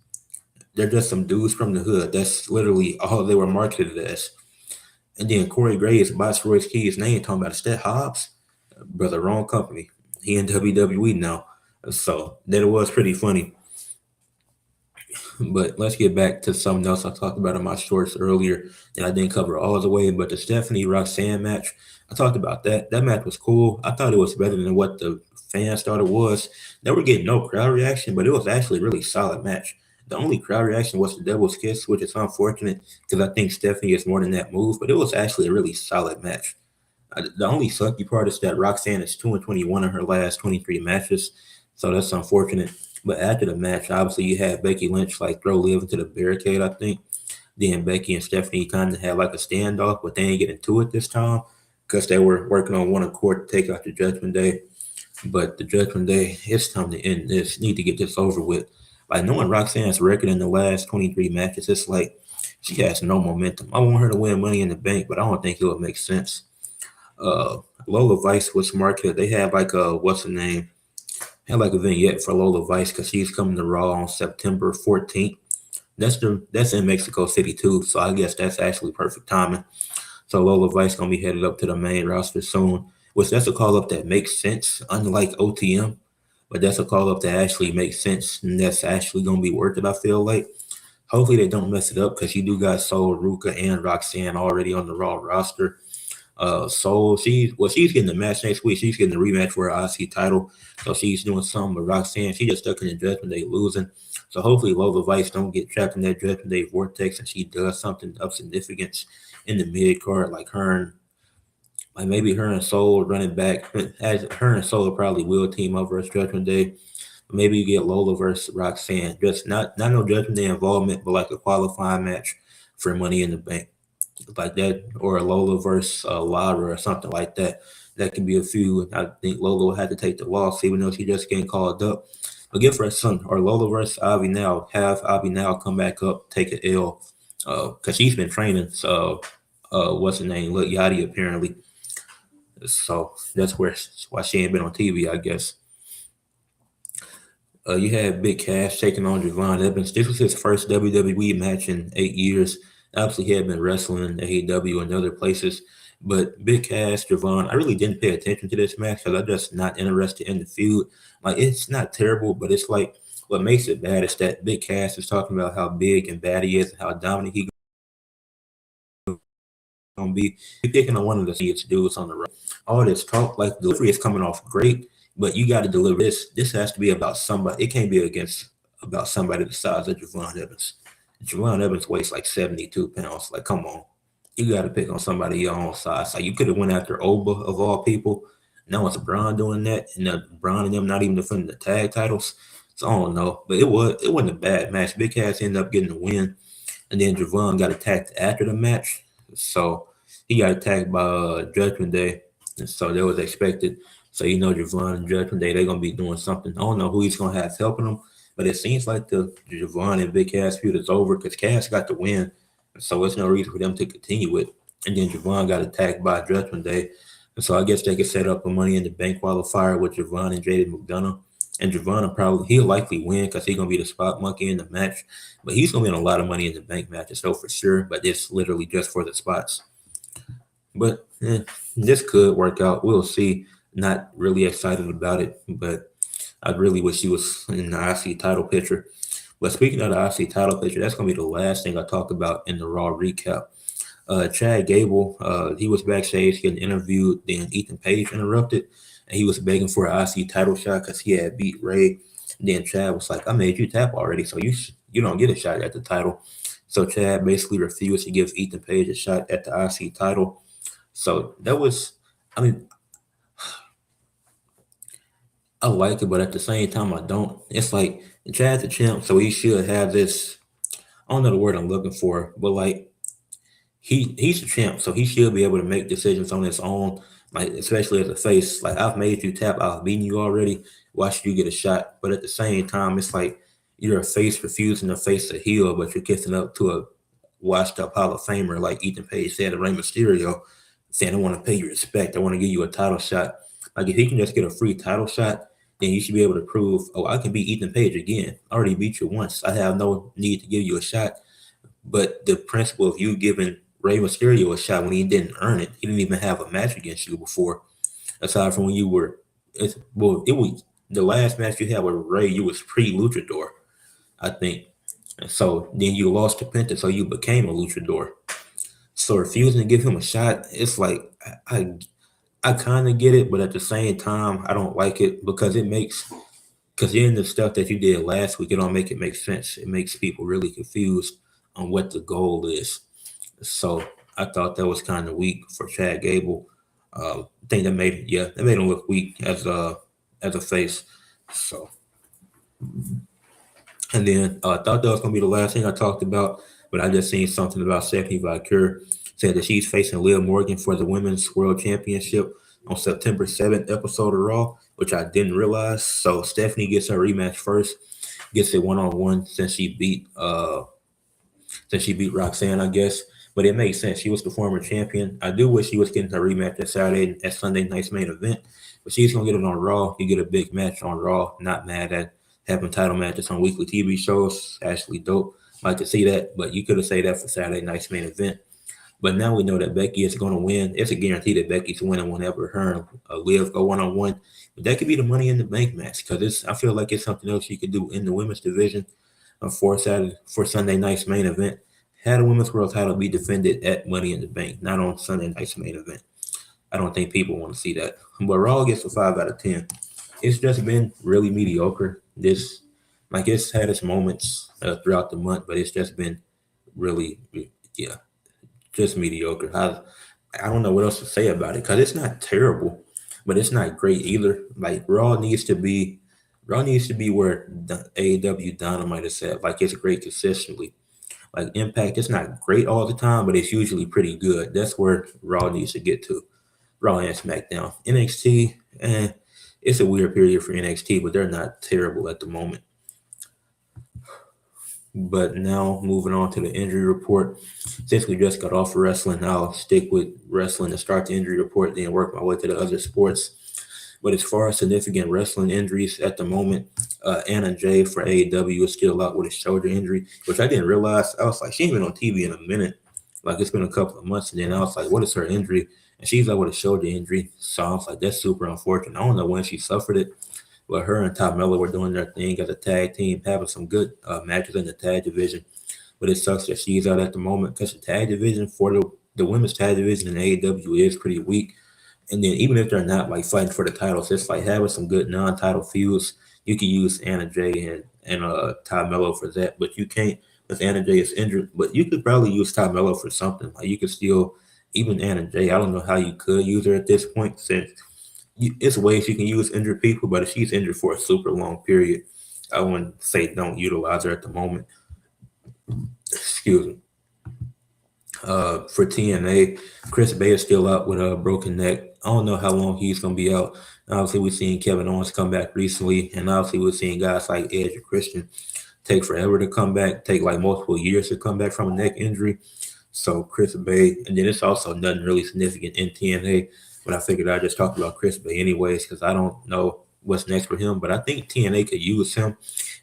They're just some dudes from the hood. That's literally all they were marketed as. And then Corey Graves bots Royce Keys' name talking about, is that Hobbs? Brother, wrong company. He in WWE now. So that was pretty funny. But let's get back to something else I talked about in my shorts earlier that I didn't cover all the way. But the Stephanie Roxanne match, I talked about that. That match was cool. I thought it was better than what the fans thought it was. They were getting no crowd reaction, but it was actually a really solid match. The only crowd reaction was the devil's kiss, which is unfortunate because I think Stephanie is more than that move. But it was actually a really solid match. The only sucky part is that Roxanne is 2-21 in her last 23 matches. So that's unfortunate. But after the match, obviously, you had Becky Lynch like throw Liv into the barricade, I think. Then Becky and Stephanie kind of had like a standoff, but they ain't get into it this time because they were working on one accord to take out the Judgment Day. But the Judgment Day, it's time to end this. Need to get this over with. Like, knowing Roxanne's record in the last 23 matches, it's like she has no momentum. I want her to win Money in the Bank, but I don't think it would make sense. Lola Vice was marketed. They had like what's her name? Had like a vignette for Lola Vice because she's coming to Raw on September 14th. that's in Mexico City too. So I guess that's actually perfect timing. So Lola Vice gonna be headed up to the main roster soon, which that's a call up that makes sense, unlike OTM. But that's a call up that actually makes sense, and that's actually gonna be worth it. I feel like. Hopefully they don't mess it up because you do got Soul, Ruka, and Roxanne already on the Raw roster. Soul, she's getting the match next week. She's getting the rematch for her IC title, so she's doing something. But Roxanne, she just stuck in the Judgment Day losing. So hopefully Lola Vice don't get trapped in that Judgment Day vortex, and she does something of significance in the mid card, like maybe her and Soul running back. As her and Soul probably will team up versus Judgment Day. Maybe you get Lola versus Roxanne. Just not no Judgment Day involvement, but like a qualifying match for Money in the Bank, like that, or a Lola versus Lara or something like that. That can be a feud. I think Lola will have to take the loss, even though she just getting called up. But give her some, or Lola versus Avi now. Have Avi now come back up, take an L, because she's been training. So, what's her name? Lil Yachty apparently. So that's why she ain't been on TV, I guess. You had Big Cass taking on Javon Evans. This was his first WWE match in 8 years. Obviously, he had been wrestling in AEW and other places. But Big Cass, Javon, I really didn't pay attention to this match because I'm just not interested in the feud. Like, it's not terrible, but it's like what makes it bad is that Big Cass is talking about how big and bad he is and how dominant he gonna be. You're picking on one of the seeds dudes on the road. All this talk, like the delivery is coming off great, but you got to deliver this. This has to be about somebody. It can't be about somebody the size of Javon Evans. Javon Evans weighs like 72 pounds. Like, come on, you got to pick on somebody your own size. Like, you could have went after Oba of all people. Now it's Braun doing that, and Braun and them not even defending the tag titles. So I don't know, but it wasn't a bad match. Big Cass ended up getting the win, and then Javon got attacked after the match. So he got attacked by Judgment Day, and so that was expected. So Javon and Judgment Day, they're gonna be doing something. I don't know who he's gonna have helping them, but it seems like the Javon and Big Cass feud is over because Cass got the win, so there's no reason for them to continue it. And then Javon got attacked by Judgment Day, and so I guess they could set up a Money in the Bank qualifier with Javon and Jaden McDonough. And Javon he'll likely win because he's gonna be the spot monkey in the match, but he's gonna be in a lot of Money in the Bank matches, so for sure. But it's literally just for the spots. But this could work out. We'll see. Not really excited about it, but I really wish he was in the IC title picture. But speaking of the IC title picture, that's going to be the last thing I talk about in the Raw recap. Chad Gable, he was backstage getting interviewed. Then Ethan Page interrupted, and he was begging for an IC title shot because he had beat Ray. And then Chad was like, "I made you tap already, so you don't get a shot at the title." So Chad basically refused to give Ethan Page a shot at the IC title. So that was, I mean, I like it, but at the same time, I don't. It's like Chad's a champ, so he should have this. I don't know the word I'm looking for, but like he's a champ, so he should be able to make decisions on his own. Like, especially as a face, like, I've made you tap, I've beaten you already. Why should you get a shot? But at the same time, it's like you're a face refusing to face a heel, but you're kissing up to a washed up Hall of Famer, like Ethan Page said to Rey Mysterio, saying, "I want to pay you respect. I want to give you a title shot." Like, if he can just get a free title shot, then you should be able to prove, "Oh, I can beat Ethan Page again. I already beat you once. I have no need to give you a shot." But the principle of you giving Rey Mysterio a shot when he didn't earn it, he didn't even have a match against you before. Aside from when it was the last match you had with Rey, you was pre-luchador, I think. And so then you lost to Penta, so you became a luchador. So refusing to give him a shot, it's like I kind of get it, but at the same time, I don't like it because then the stuff that you did last week, it don't make it make sense. It makes people really confused on what the goal is. So I thought that was kind of weak for Chad Gable. I think that made him look weak as a face. So, and then I thought that was gonna be the last thing I talked about, but I just seen something about Stephanie Valkyrie said that she's facing Liv Morgan for the Women's World Championship on September 7th episode of Raw, which I didn't realize. So Stephanie gets her rematch first, gets it one-on-one since she beat Roxanne, I guess. But it makes sense. She was the former champion. I do wish she was getting her rematch at Saturday at Sunday night's main event, but she's gonna get it on Raw. You get a big match on Raw. Not mad at having title matches on weekly TV shows. Actually dope. like to see that, but you could have said that for Saturday night's main event. But now we know that Becky is going to win. It's a guarantee that Becky's winning whenever her and Liv go 1-on-1. But that could be the Money in the Bank match because I feel like it's something else you could do in the women's division for Sunday night's main event. Had a women's world title be defended at Money in the Bank, not on Sunday night's main event. I don't think people want to see that. But Raw gets a 5 out of 10. It's just been really mediocre. It's had its moments throughout the month, but it's just been really, yeah, just mediocre. I don't know what else to say about it because it's not terrible, but it's not great either. Like Raw needs to be where the AEW Dynamite is at. Like it's great consistently. Like Impact, it's not great all the time, but it's usually pretty good. That's where Raw needs to get to. Raw and SmackDown. NXT, it's a weird period for NXT, but they're not terrible at the moment. But now moving on to the injury report. Since we just got off of wrestling, I'll stick with wrestling to start the injury report, then work my way to the other sports. But as far as significant wrestling injuries at the moment, Anna Jay for AEW is still out with a shoulder injury, which I didn't realize. I was like, she ain't been on TV in a minute. Like it's been a couple of months, and then I was like, what is her injury? And she's out with a shoulder injury. So I was like, that's super unfortunate. I don't know when she suffered it, but her and Tom Miller were doing their thing as a tag team, having some good matches in the tag division. But it sucks that she's out at the moment because the tag division for the women's tag division in AEW is pretty weak. And then even if they're not like fighting for the titles, it's like having some good non-title feuds. You can use Anna Jay and Ty Mello for that, but you can't because Anna Jay is injured. But you could probably use Ty Mello for something. Like you could still, even Anna Jay, I don't know how you could use her at this point since it's ways you can use injured people, but if she's injured for a super long period, I wouldn't say don't utilize her at the moment. Excuse me. For TNA, Chris Bay is still out with a broken neck. I don't know how long he's going to be out. Obviously, we've seen Kevin Owens come back recently, and obviously we've seen guys like Edge and Christian take forever to come back, take like multiple years to come back from a neck injury. So Chris Bay, and then it's also nothing really significant in TNA, but I figured I'd just talk about Chris Bay anyways because I don't know what's next for him, but I think TNA could use him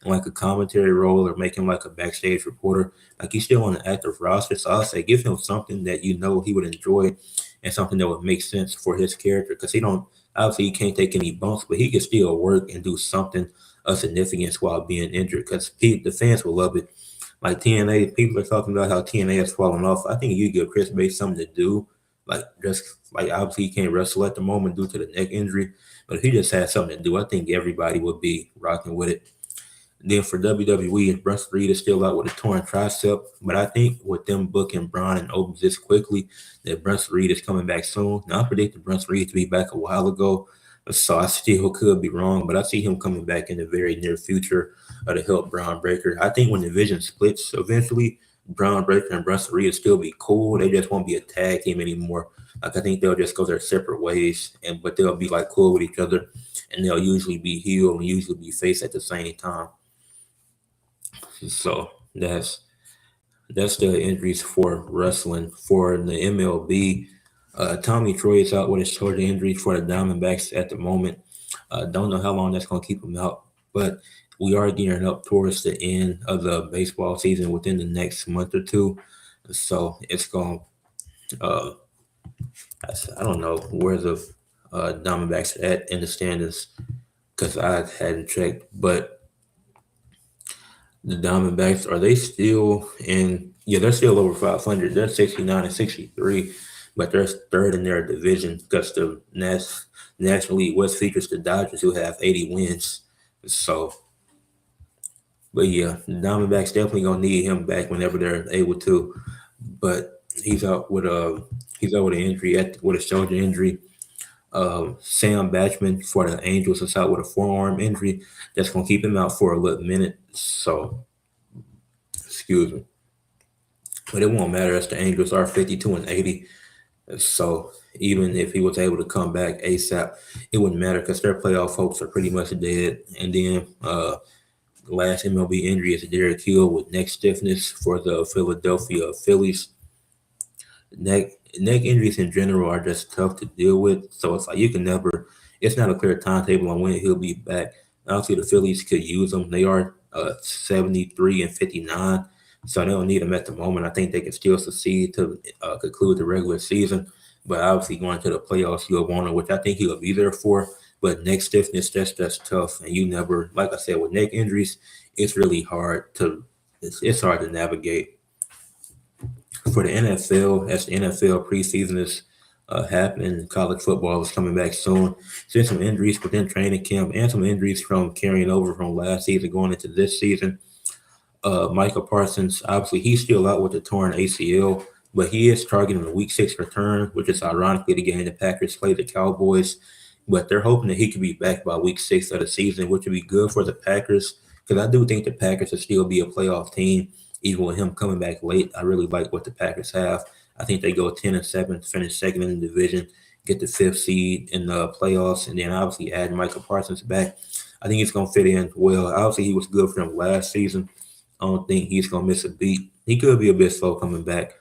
in like a commentary role or make him like a backstage reporter. Like he's still on the active roster, so I'll say give him something that you know he would enjoy and something that would make sense for his character because he can't take any bumps, but he can still work and do something of significance while being injured because the fans will love it. Like TNA, people are talking about how TNA has fallen off. I think you give Chris Bay something to do, like just like obviously he can't wrestle at the moment due to the neck injury, but if he just had something to do, I think everybody would be rocking with it. Then for WWE, Brunson Reed is still out with a torn tricep, but I think with them booking Braun and Owens this quickly, that Brunson Reed is coming back soon. Now, I predicted Brunson Reed to be back a while ago, so I still could be wrong, but I see him coming back in the very near future to help Braun Breaker. I think when the division splits eventually, Braun Breaker and Brunson Reed will still be cool. They just won't be a tag team anymore. Like I think they'll just go their separate ways, but they'll be like cool with each other, and they'll usually be heel and usually be face at the same time. So that's the injuries for wrestling. For the MLB, Tommy Troy is out with a shoulder injury for the Diamondbacks at the moment. Don't know how long that's going to keep him out, but we are gearing up towards the end of the baseball season within the next month or two. So it's going to, I don't know where the Diamondbacks are at in the standings because I hadn't checked, but the Diamondbacks, are they still in? Yeah, they're still over 500. They're 69 and 63, but they're third in their division because the National League West features the Dodgers, who have 80 wins. So, but yeah, the Diamondbacks definitely gonna need him back whenever they're able to. But he's out with an injury with a shoulder injury. Sam Batchman for the Angels is out with a forearm injury that's going to keep him out for a little minute. So, excuse me. But it won't matter as the Angels are 52 and 80. So, even if he was able to come back ASAP, it wouldn't matter because their playoff hopes are pretty much dead. And then the last MLB injury is Derek Hill with neck stiffness for the Philadelphia Phillies. Neck injuries in general are just tough to deal with. So it's like it's not a clear timetable on when he'll be back. Obviously, the Phillies could use him. They are 73 and 59. so they don't need him at the moment. I think they can still succeed to conclude the regular season. But obviously, going to the playoffs, you'll want him, which I think he'll be there for. But neck stiffness, that's tough, and you never, like I said, with neck injuries, it's really hard to it's hard to navigate. For the NFL, as the NFL preseason is happening, college football is coming back soon. There's some injuries within training camp and some injuries from carrying over from last season going into this season. Michael Parsons, obviously, he's still out with the torn ACL, but he is targeting a Week 6 return, which is ironically the game the Packers play the Cowboys. But they're hoping that he could be back by Week 6 of the season, which would be good for the Packers because I do think the Packers will still be a playoff team, even with him coming back late. I really like what the Packers have. I think they go 10-7, finish second in the division, get the fifth seed in the playoffs, and then obviously add Michael Parsons back. I think he's going to fit in well. Obviously, he was good for them last season. I don't think he's going to miss a beat. He could be a bit slow coming back,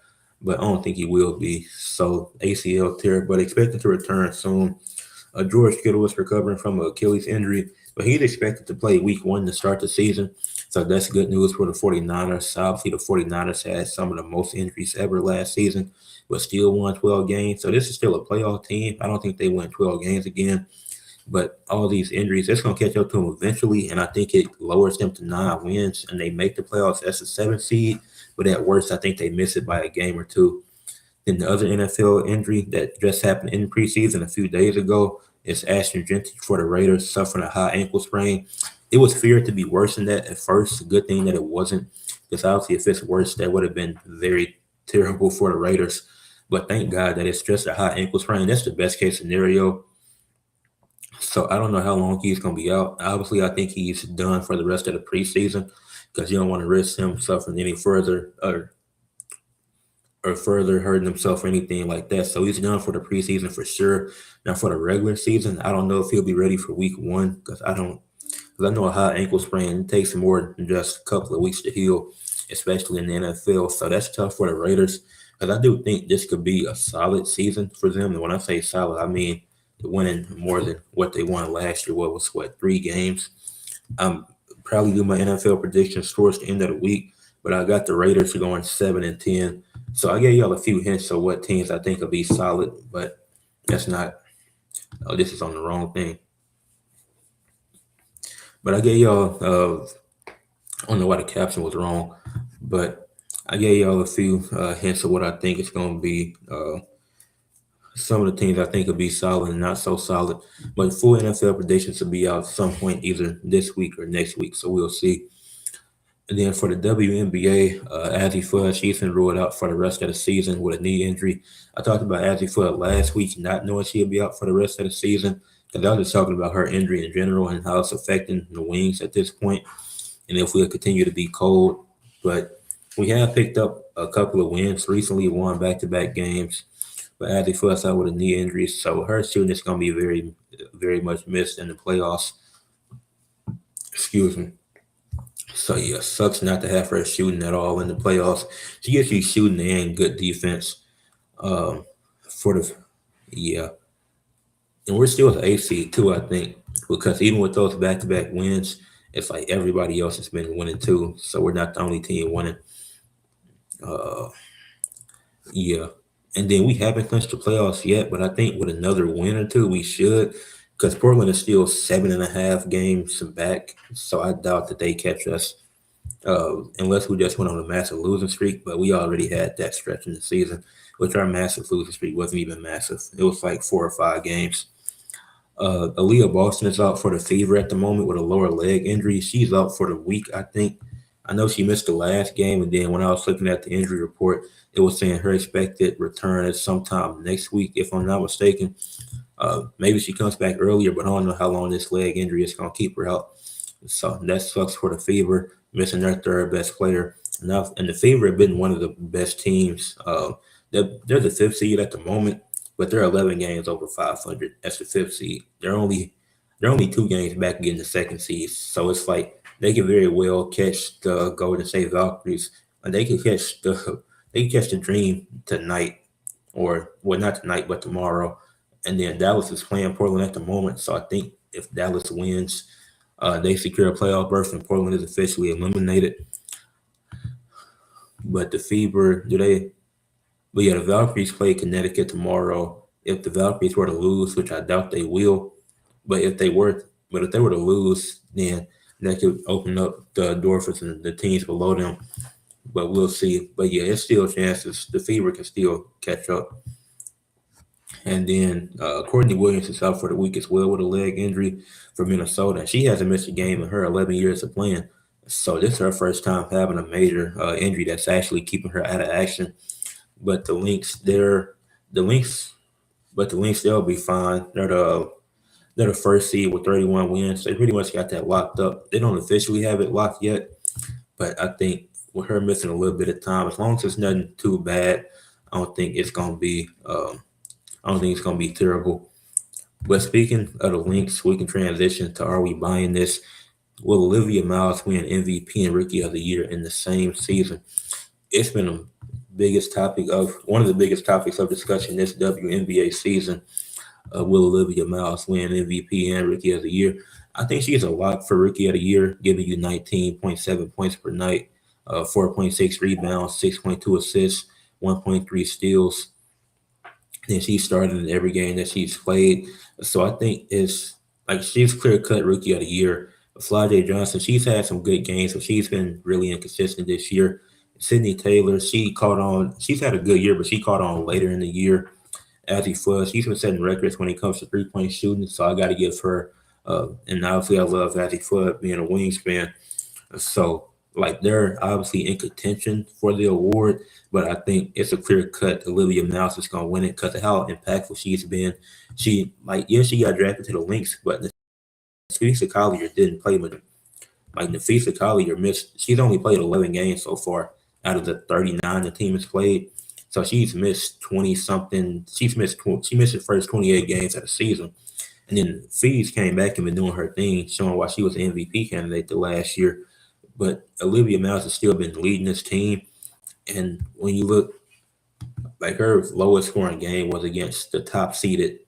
but I don't think he will be. So ACL tear, but expected to return soon. George Kittle is recovering from an Achilles injury, but he's expected to play Week 1 to start the season. So that's good news for the 49ers. Obviously, the 49ers had some of the most injuries ever last season, but still won 12 games. So this is still a playoff team. I don't think they win 12 games again. But all these injuries, it's going to catch up to them eventually, and I think it lowers them to 9 wins, and they make the playoffs as a 7th seed. But at worst, I think they miss it by a game or two. Then the other NFL injury that just happened in preseason a few days ago is Ashton Jeanty for the Raiders suffering a high ankle sprain. It was feared to be worse than that at first. Good thing that it wasn't, because obviously if it's worse, that would have been very terrible for the Raiders. But thank God that it's just a high ankle sprain. That's the best case scenario. So I don't know how long he's going to be out. Obviously, I think he's done for the rest of the preseason because you don't want to risk him suffering any further or further hurting himself or anything like that. So he's done for the preseason for sure. Now for the regular season, I don't know if he'll be ready for Week 1 because I know a high ankle sprain takes more than just a couple of weeks to heal, especially in the NFL. So that's tough for the Raiders because I do think this could be a solid season for them. And when I say solid, I mean winning more than what they won last year. What was 3 games? I'm probably do my NFL predictions towards the end of the week, but I got the Raiders going 7-10. So I gave y'all a few hints of what teams I think will be solid, but that's not. Oh, this is on the wrong thing. But I gave y'all. I don't know why the caption was wrong, but I gave y'all a few hints of what I think it's going to be. Some of the teams I think will be solid and not so solid, but full NFL predictions will be out at some point either this week or next week. So we'll see. And then for the WNBA, Azzy Fudd, she's been ruled out for the rest of the season with a knee injury. I talked about Azzy Fudd last week, not knowing she'll be out for the rest of the season, because I was just talking about her injury in general and how it's affecting the Wings at this point, and if we'll continue to be cold. But we have picked up a couple of wins recently, won back-to-back games. But Azzy Fudd's out with a knee injury, so her shooting is going to be very, very much missed in the playoffs. Excuse me. So, yeah, sucks not to have her shooting at all in the playoffs. She gets you shooting and good defense for the – yeah. And we're still the 8th seed, too, I think, because even with those back-to-back wins, it's like everybody else has been winning, too. So we're not the only team winning. Yeah. And then we haven't clinched the playoffs yet, but I think with another win or two, we should, because Portland is still 7.5 games back. So I doubt that they catch us unless we just went on a massive losing streak. But we already had that stretch in the season, which our massive losing streak wasn't even massive. It was like 4 or 5 games. Aaliyah Boston is out for the Fever at the moment with a lower leg injury. She's out for the week, I think. I know she missed the last game, and then when I was looking at the injury report, it was saying her expected return is sometime next week, if I'm not mistaken. Maybe she comes back earlier, but I don't know how long this leg injury is going to keep her out. So that sucks for the Fever, missing their third best player. And the Fever have been one of the best teams. They're the 5th seed at the moment, but they're 11 games over 500. That's the 5th seed. They're only 2 games back getting the 2nd seed. So it's like they can very well catch the Golden State Valkyries, and they can catch the Dream tonight, or well, not tonight, but tomorrow. And then Dallas is playing Portland at the moment. So I think if Dallas wins, they secure a playoff berth, and Portland is officially eliminated. But the Fever, do they? But yeah, the Valkyries play Connecticut tomorrow. If the Valkyries were to lose, which I doubt they will, but if they were to lose, then that could open up the door for the teams below them. But we'll see. But yeah, it's still chances. The Fever can still catch up. And then Courtney Williams is out for the week as well with a leg injury for Minnesota. She hasn't missed a game in her 11 years of playing. So this is her first time having a major injury that's actually keeping her out of action. But the Lynx, but the Lynx they'll be fine. They're the first seed with 31 wins. They pretty much got that locked up. They don't officially have it locked yet, but I think with her missing a little bit of time, as long as it's nothing too bad, I don't think it's gonna be. I don't think it's gonna be terrible. But speaking of the Lynx, we can transition to are we buying this? Will Olivia Miles win MVP and Rookie of the Year in the same season? It's been one of the biggest topics of discussion this WNBA season. Will Olivia Miles win MVP and Rookie of the Year? I think she's a lock for Rookie of the Year, giving you 19.7 points per night, 4.6 rebounds, 6.2 assists, 1.3 steals. And she started in every game that she's played. So I think it's like she's clear cut Rookie of the Year. Flajay Johnson, she's had some good games, but she's been really inconsistent this year. Sydney Taylor, she caught on. She's had a good year, but she caught on later in the year. Azzy Flood, she's been setting records when it comes to 3-point shooting, so I got to give her. And obviously, I love Azzy Flood being a wingspan. So, like, they're obviously in contention for the award, but I think it's a clear cut. Olivia Mouse is going to win it because of how impactful she's been. She got drafted to the Lynx, but Nafisa Collier didn't play much. Like, Nafisa Collier she's only played 11 games so far out of the 39 the team has played. So she's missed 20 something. She missed the first 28 games of the season. And then Fees came back and been doing her thing, showing why she was an MVP candidate the last year. But Olivia Miles has still been leading this team. And when you look, like her lowest scoring game was against the top seeded.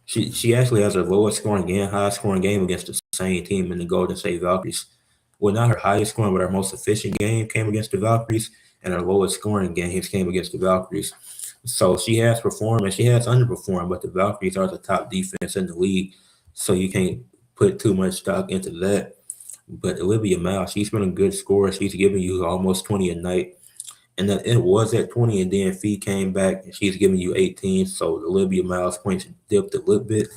She actually has her lowest scoring game, highest scoring game against the same team in the Golden State Valkyries. Well, not her highest scoring, but her most efficient game came against the Valkyries, and her lowest scoring games came against the Valkyries. So she has performed and she has underperformed, but the Valkyries are the top defense in the league. So you can't put too much stock into that. But Olivia Miles, she's been a good scorer. She's giving you almost 20 a night. And then it was at 20, and then Fee came back, and she's giving you 18. So Olivia Miles' points dipped a little bit.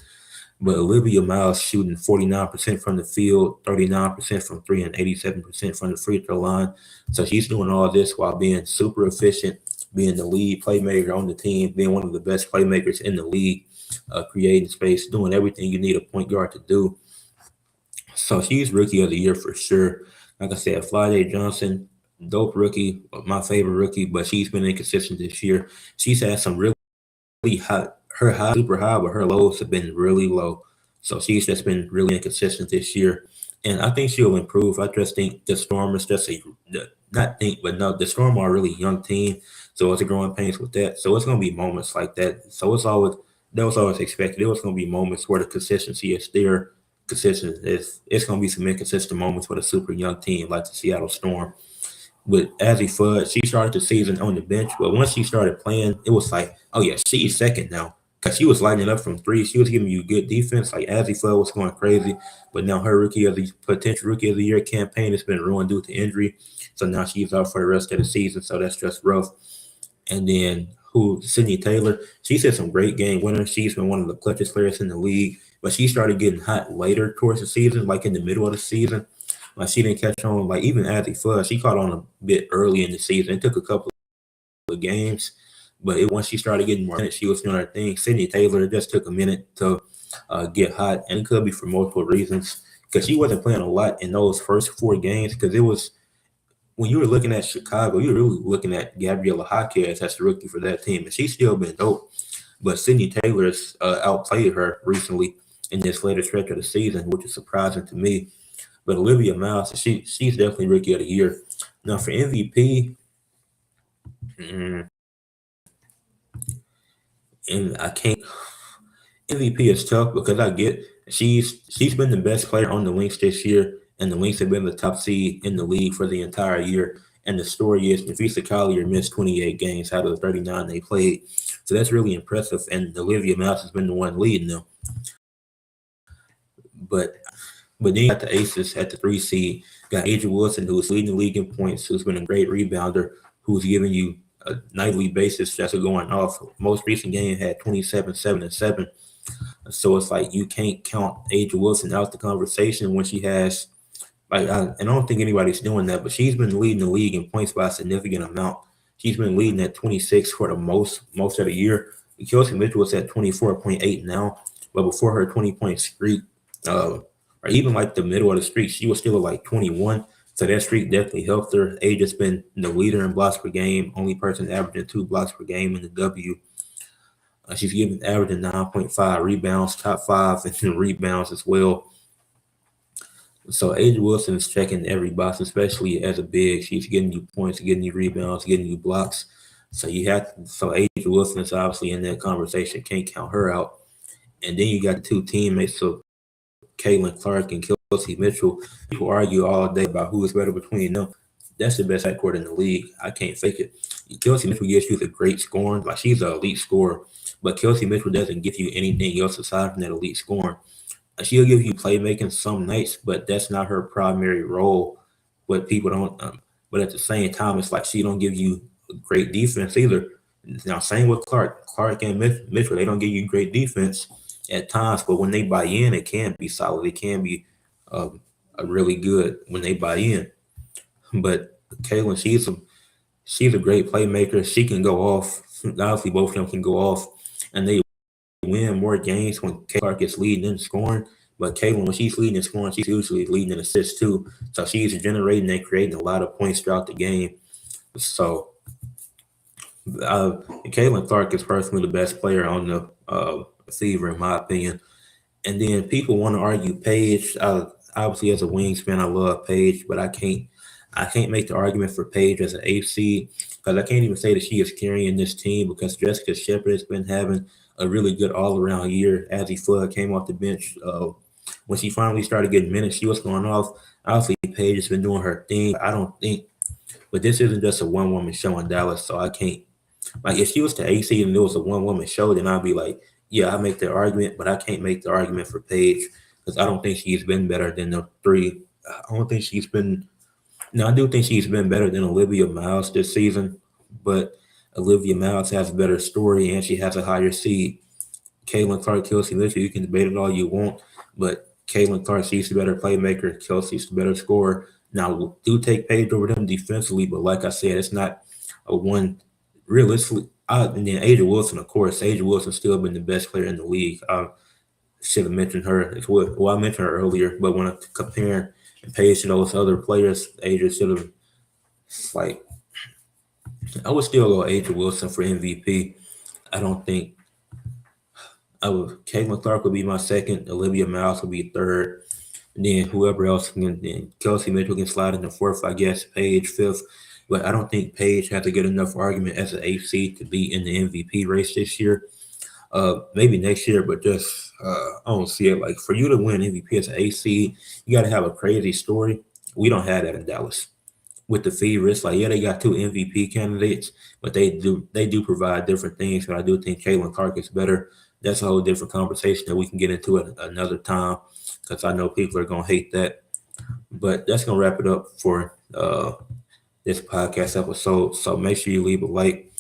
But Olivia Miles shooting 49% from the field, 39% from three, and 87% from the free throw line. So she's doing all this while being super efficient, being the lead playmaker on the team, being one of the best playmakers in the league, creating space, doing everything you need a point guard to do. So she's Rookie of the Year for sure. Like I said, Flajay Johnson, dope rookie, my favorite rookie, but she's been inconsistent this year. She's had some really high, her high super high, but her lows have been really low. So she's just been really inconsistent this year. And I think she'll improve. I just think the Storm is just the Storm are a really young team. So it's a growing pains with that. So it's gonna be moments like that. So that was always expected. It was gonna be moments where the consistency is there. It's gonna be some inconsistent moments with a super young team like the Seattle Storm. With Azzy Fudd, she started the season on the bench, but once she started playing, it was like, oh yeah, she's second now. Because she was lighting up from three. She was giving you good defense. Like Azzy Fudd was going crazy. But now her potential rookie of the year campaign has been ruined due to injury. So now she's out for the rest of the season. So that's just rough. And then Sydney Taylor, she's had some great game winners. She's been one of the clutchest players in the league. But she started getting hot later towards the season, like in the middle of the season. Like she didn't catch on. Like even Azzy Fudd, she caught on a bit early in the season. It took a couple of games, but once she started getting more minutes, she was doing her thing. Sydney Taylor, it just took a minute to get hot, and it could be for multiple reasons because she wasn't playing a lot in those first four games. Because it was when you were looking at Chicago, you were really looking at Gabriella Jaquez as the rookie for that team, and she's still been dope. But Sydney Taylor's outplayed her recently in this later stretch of the season, which is surprising to me. But Olivia Miles, she's definitely Rookie of the Year. Now for MVP, and I can't. MVP is tough because I get she's been the best player on the Lynx this year, and the Lynx have been the top seed in the league for the entire year. And the story is Nafisa Collier missed 28 games out of the 39 they played. So that's really impressive. And Olivia Mouse has been the one leading them. But then you got the Aces at the 3 seed. Got Aja Wilson, who's leading the league in points, who's been a great rebounder, who's giving you a nightly basis that's going off. Most recent game had 27, 7, and 7. So it's like you can't count Aja Wilson out the conversation when she has and I don't think anybody's doing that, but she's been leading the league in points by a significant amount. She's been leading at 26 for the most of the year. Kelsey Mitchell was at 24.8 now, but before her 20-point streak, or even like the middle of the streak, she was still at like 21. So that streak definitely helped her. Aja's been the leader in blocks per game, only person averaging 2 blocks per game in the W. She's averaging 9.5 rebounds, top 5 in rebounds as well. So Aja Wilson is checking every box, especially as a big. She's getting you points, getting you rebounds, getting you blocks. So Aja Wilson is obviously in that conversation. Can't count her out. And then you got 2 teammates, so Caitlin Clark and Kelsey Mitchell. People argue all day about who is better between them. That's the best backcourt in the league. I can't fake it. Kelsey Mitchell gives you the great scoring. Like, she's an elite scorer. But Kelsey Mitchell doesn't give you anything else aside from that elite scoring. She'll give you playmaking some nights, but that's not her primary role. But people don't. But at the same time, it's like she don't give you great defense either. Now, same with Clark and Mitchell. They don't give you great defense at times, but when they buy in, it can be solid. It can be really good when they buy in. But Kaylin, she's a great playmaker. She can go off. Obviously, both of them can go off, and they win more games when Clark is leading in scoring. But Caitlin, when she's leading in scoring, she's usually leading in assists too. So she's generating and creating a lot of points throughout the game. So Caitlin Clark is personally the best player on the Fever, in my opinion. And then people want to argue Paige. Obviously, as a wingspan, I love Paige, but I can't make the argument for Paige as an AC because I can't even say that she is carrying this team because Jessica Shepard has been having a really good all-around year. Azzy Flood came off the bench. When she finally started getting minutes, she was going off. Obviously, Paige has been doing her thing. I don't think, but this isn't just a one-woman show in Dallas, so I can't. Like, if she was the AC and it was a one-woman show, then I'd be like, yeah, I make the argument, but I can't make the argument for Paige because I don't think she's been better than the 3. I don't think she's been. No, I do think she's been better than Olivia Miles this season, but Olivia Miles has a better story and she has a higher seed. Caitlin Clark, Kelsey Mitchell, you can debate it all you want, but Caitlin Clark, she's the better playmaker. Kelsey's the better scorer. Now, do take Paige over them defensively, but like I said, it's not a one realistically. And then Aja Wilson, of course. Aja Wilson's still been the best player in the league. I should have mentioned her as well. Well, I mentioned her earlier, but when I compare and Paige to those other players, Aja should have, like, I would still go Aja Wilson for MVP. I don't think Caitlin Clark would be my second. Olivia Miles would be third. And then whoever else then Kelsey Mitchell can slide into fourth, I guess. Paige fifth. But I don't think Paige has a good enough argument as an AC to be in the MVP race this year. Maybe next year, but just I don't see it. Like, for you to win MVP as an AC, you got to have a crazy story. We don't have that in Dallas. With the Fever, it's like, yeah, they got 2 MVP candidates, but they do provide different things. But I do think Caitlin Clark is better. That's a whole different conversation that we can get into at another time because I know people are gonna hate that. But that's gonna wrap it up for this podcast episode. So make sure you leave a like,